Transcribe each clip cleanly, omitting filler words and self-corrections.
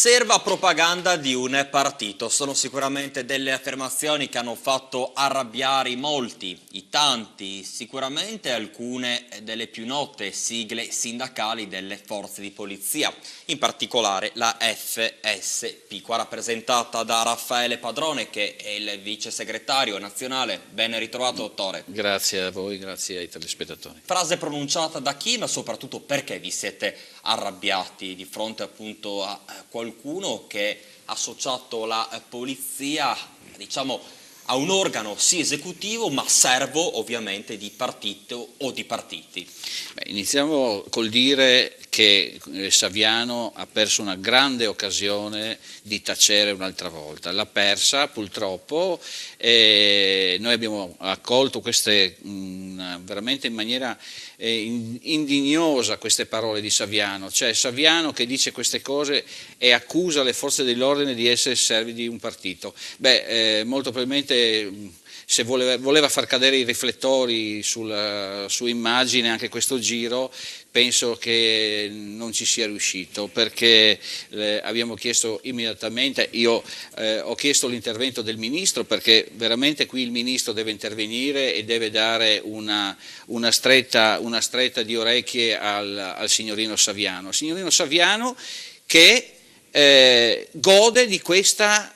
Serva propaganda di un partito, sono sicuramente delle affermazioni che hanno fatto arrabbiare i molti, i tanti, sicuramente alcune delle più note sigle sindacali delle forze di polizia, in particolare la FSP, qua rappresentata da Raffaele Padrone che è il vice segretario nazionale. Ben ritrovato, dottore. Grazie a voi, grazie ai telespettatori. Frase pronunciata da chi, ma soprattutto perché vi siete arrabbiati di fronte appunto a qualcuno che ha associato la polizia, diciamo, a un organo sì esecutivo, ma servo ovviamente di partito o di partiti? Iniziamo col dire che Saviano ha perso una grande occasione di tacere un'altra volta, l'ha persa purtroppo, e noi abbiamo accolto queste veramente in maniera indignosa queste parole di Saviano, cioè Saviano che dice queste cose e accusa le forze dell'ordine di essere servi di un partito. Molto probabilmente se voleva far cadere i riflettori su immagine anche questo giro, penso che non ci sia riuscito, perché abbiamo chiesto immediatamente, io ho chiesto l'intervento del Ministro, perché veramente qui il Ministro deve intervenire e deve dare una stretta di orecchie al signorino Saviano. Signorino Saviano che gode di questa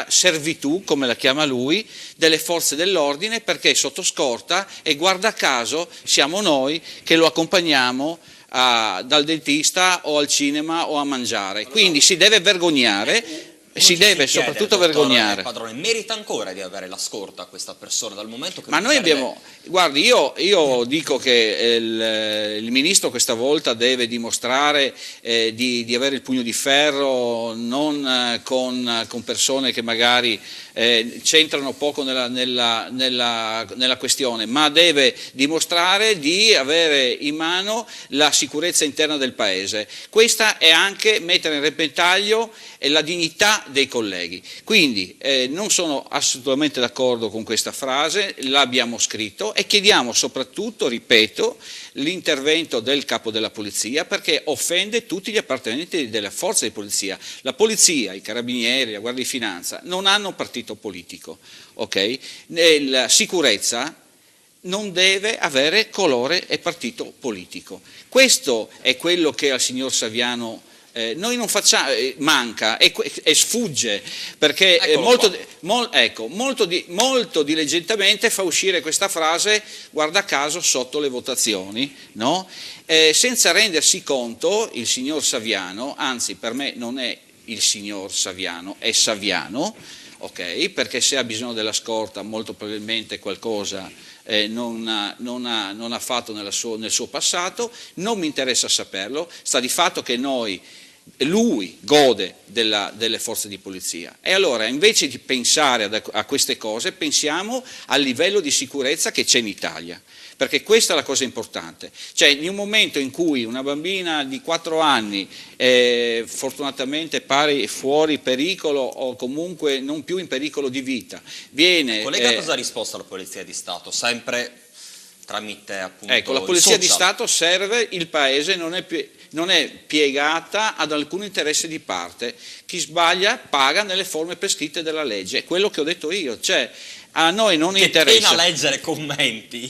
servitù, come la chiama lui, delle forze dell'ordine, perché sotto scorta, e guarda caso siamo noi che lo accompagniamo dal dentista o al cinema o a mangiare, quindi si deve vergognare. Si deve soprattutto vergognare. Padrone, merita ancora di avere la scorta a questa persona dal momento che... Ma noi abbiamo, guardi, io dico che il Ministro questa volta deve dimostrare di avere il pugno di ferro, non con persone che magari c'entrano poco nella questione, ma deve dimostrare di avere in mano la sicurezza interna del Paese. Questa è anche mettere in repentaglio la dignità dei colleghi. Quindi non sono assolutamente d'accordo con questa frase, l'abbiamo scritto e chiediamo soprattutto, ripeto, l'intervento del capo della polizia, perché offende tutti gli appartenenti delle forze di polizia. La polizia, i carabinieri, la Guardia di Finanza non hanno partito politico, ok? La sicurezza non deve avere colore e partito politico. Questo è quello che al signor Saviano noi non facciamo, manca e sfugge, perché molto diligentemente fa uscire questa frase, guarda caso, sotto le votazioni, no? Senza rendersi conto il signor Saviano, anzi per me non è il signor Saviano, è Saviano, ok? Perché se ha bisogno della scorta molto probabilmente qualcosa non ha fatto nel suo passato, non mi interessa saperlo, sta di fatto che lui gode delle forze di polizia, e allora invece di pensare a queste cose pensiamo al livello di sicurezza che c'è in Italia, perché questa è la cosa importante. Cioè, in un momento in cui una bambina di 4 anni fortunatamente pare fuori pericolo o comunque non più in pericolo di vita viene... Collega, cosa ha risposto alla Polizia di Stato? Sempre tramite appunto... Ecco, la Polizia di Stato serve il Paese, non è piegata ad alcun interesse di parte. Chi sbaglia paga nelle forme prescritte dalla legge, è quello che ho detto io, cioè a noi non interessa. Che pena leggere commenti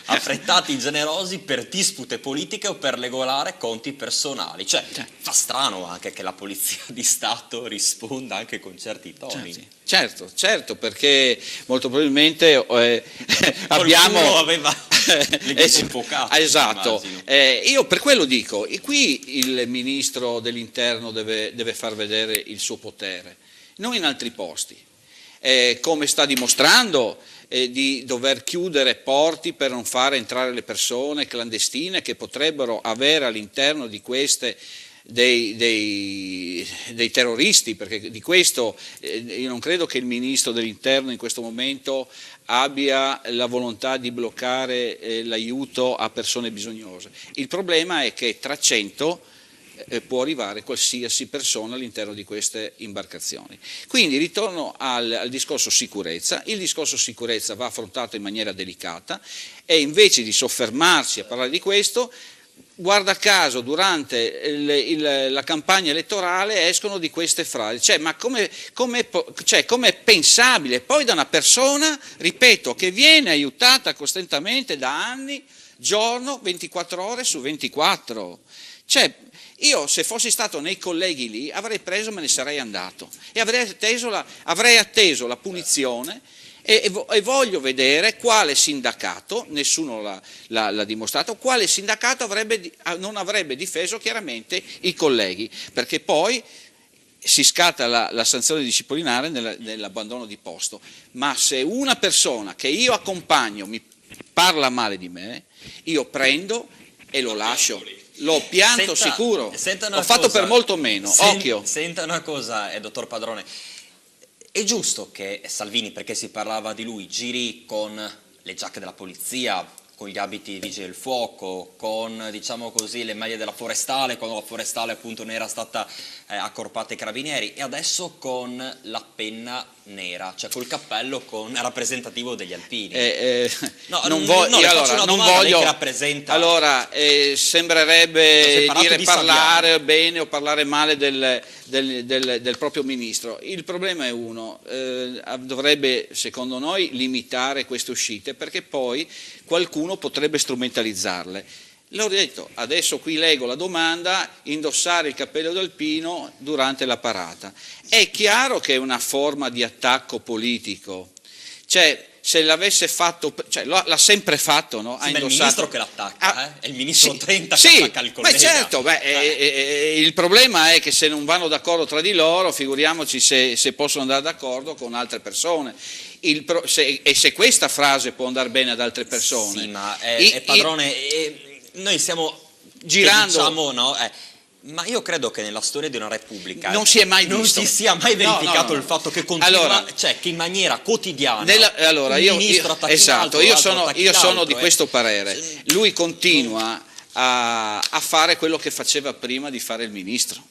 affrettati, generosi per dispute politiche o per regolare conti personali, cioè fa strano anche che la Polizia di Stato risponda anche con certi toni. Certo, perché molto probabilmente abbiamo... aveva infuocato. Esatto, io per quello dico, e qui il Ministro dell'Interno deve far vedere il suo potere, non in altri posti, come sta dimostrando di dover chiudere porti per non fare entrare le persone clandestine che potrebbero avere all'interno di queste dei terroristi, perché di questo io non credo che il Ministro dell'Interno in questo momento abbia la volontà di bloccare l'aiuto a persone bisognose. Il problema è che tra 100 può arrivare qualsiasi persona all'interno di queste imbarcazioni. Quindi ritorno al discorso sicurezza. Il discorso sicurezza va affrontato in maniera delicata e invece di soffermarsi a parlare di questo guarda caso durante la campagna elettorale escono di queste frasi, cioè ma come è pensabile poi da una persona, ripeto, che viene aiutata costantemente da anni, giorno 24 ore su 24, cioè io se fossi stato nei colleghi lì avrei preso, me ne sarei andato e avrei atteso la punizione. E voglio vedere quale sindacato, nessuno l'ha dimostrato, quale sindacato non avrebbe difeso chiaramente i colleghi, perché poi si scatta la sanzione disciplinare nell'abbandono di posto, ma se una persona che io accompagno mi parla male di me, io prendo e lo lascio. L'ho pianto sicuro, l'ho fatto per molto meno, occhio. Senta una cosa, dottor Padrone. È giusto che Salvini, perché si parlava di lui, giri con le giacche della polizia, con gli abiti di vigili del fuoco, con, diciamo così, le maglie della forestale, quando la forestale appunto ne era stata accorpata ai carabinieri, e adesso con la penna nera, cioè col cappello rappresentativo degli alpini. Non voglio, che rappresenta... Allora, sembrerebbe parlare bene o parlare male del proprio ministro. Il problema è uno, dovrebbe secondo noi limitare queste uscite, perché poi qualcuno potrebbe strumentalizzarle. L'ho detto, adesso qui leggo la domanda, indossare il cappello d'alpino durante la parata. È chiaro che è una forma di attacco politico, cioè se l'avesse fatto, cioè l'ha sempre fatto, no? Sì, ma è il ministro che l'attacca, è il ministro Trenta che attacca il collega. Certo, il problema è che se non vanno d'accordo tra di loro, figuriamoci se possono andare d'accordo con altre persone. E se questa frase può andare bene ad altre persone. Sì, ma Padrone... Noi stiamo girando, diciamo, no? Ma io credo che nella storia di una Repubblica non si sia mai verificato il fatto che continua, cioè che in maniera quotidiana io sono di questo parere. Lui continua a fare quello che faceva prima di fare il ministro.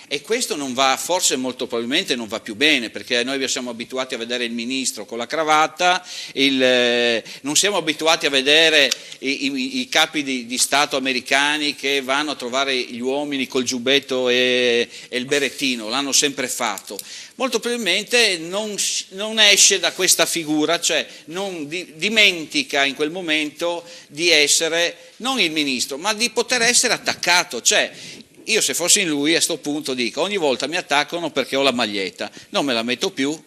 E questo non va, forse molto probabilmente non va più bene, perché noi siamo abituati a vedere il ministro con la cravatta, non siamo abituati a vedere i capi di Stato americani che vanno a trovare gli uomini col giubbetto e il berettino, l'hanno sempre fatto. Molto probabilmente non esce da questa figura, cioè non dimentica in quel momento di essere non il ministro, ma di poter essere attaccato, cioè io se fossi in lui a sto punto dico ogni volta mi attaccano perché ho la maglietta, non me la metto più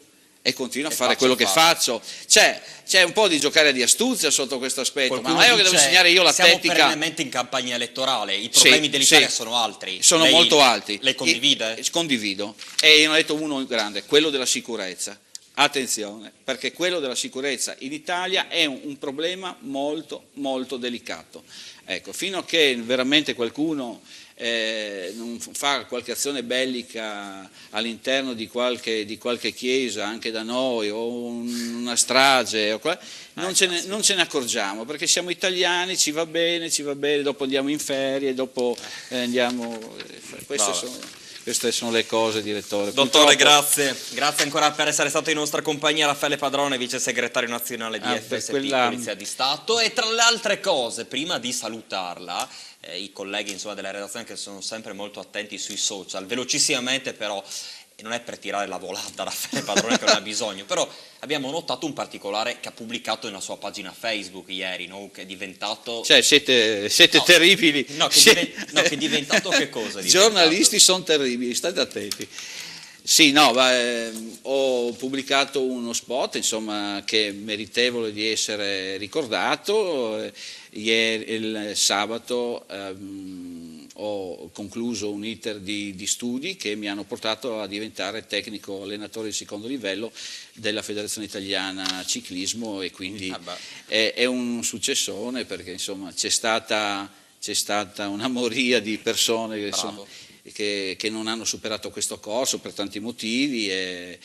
e continuo a fare quello che faccio. C'è un po' di giocare di astuzia sotto questo aspetto. Qualcuno ma io che devo insegnare io la siamo tecnica. Siamo perennemente in campagna elettorale, i problemi dell'Italia sono altri. Sono molto alti. Lei condivide? Condivido. E io ne ho detto uno grande, quello della sicurezza. Attenzione, perché quello della sicurezza in Italia è un problema molto molto delicato. Ecco, fino a che veramente qualcuno non fa qualche azione bellica all'interno di qualche chiesa, anche da noi, o una strage, non ce ne accorgiamo, perché siamo italiani, ci va bene, dopo andiamo in ferie, dopo andiamo... Queste sono le cose, direttore. Dottore, grazie ancora per essere stato in nostra compagnia. Raffaele Padrone, vice segretario nazionale di FSP, Polizia di Stato. E tra le altre cose, prima di salutarla, i colleghi della redazione che sono sempre molto attenti sui social, velocissimamente però, e non è per tirare la volata a Raffaele Padrone che non ha bisogno, però abbiamo notato un particolare che ha pubblicato nella sua pagina Facebook ieri, no? Che è diventato... Cioè siete terribili. Che è diventato che cosa? Giornalisti sono terribili, state attenti. Sì, no, ho pubblicato uno spot, insomma, che è meritevole di essere ricordato. Ieri, il sabato, ho concluso un iter di studi che mi hanno portato a diventare tecnico allenatore di secondo livello della Federazione Italiana Ciclismo, e quindi è un successone, perché insomma c'è stata una moria di persone che non hanno superato questo corso per tanti motivi, e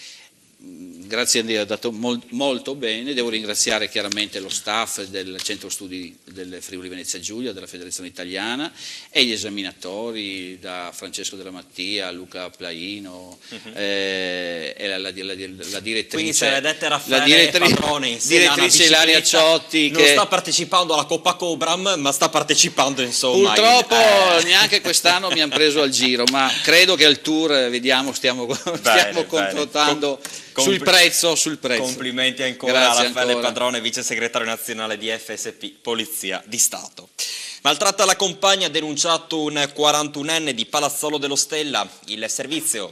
grazie a Dio ha dato molto bene. Devo ringraziare chiaramente lo staff del Centro Studi del Friuli Venezia Giulia, della Federazione Italiana, e gli esaminatori, da Francesco Della Mattia, Luca Plaino, e la direttrice. Quindi se le dette Raffaele Padrone insieme a una direttrice Ilaria Ciotti, non sta partecipando alla Coppa Cobram, ma sta partecipando, insomma. Purtroppo neanche quest'anno mi hanno preso al giro, ma credo che al tour, vediamo, stiamo confrontando sul prezzo. Complimenti ancora. Grazie a Raffaele ancora. Padrone, vice segretario nazionale di FSP, Polizia di Stato. Maltratta la compagna, ha denunciato un 41enne di Palazzolo dello Stella. Il servizio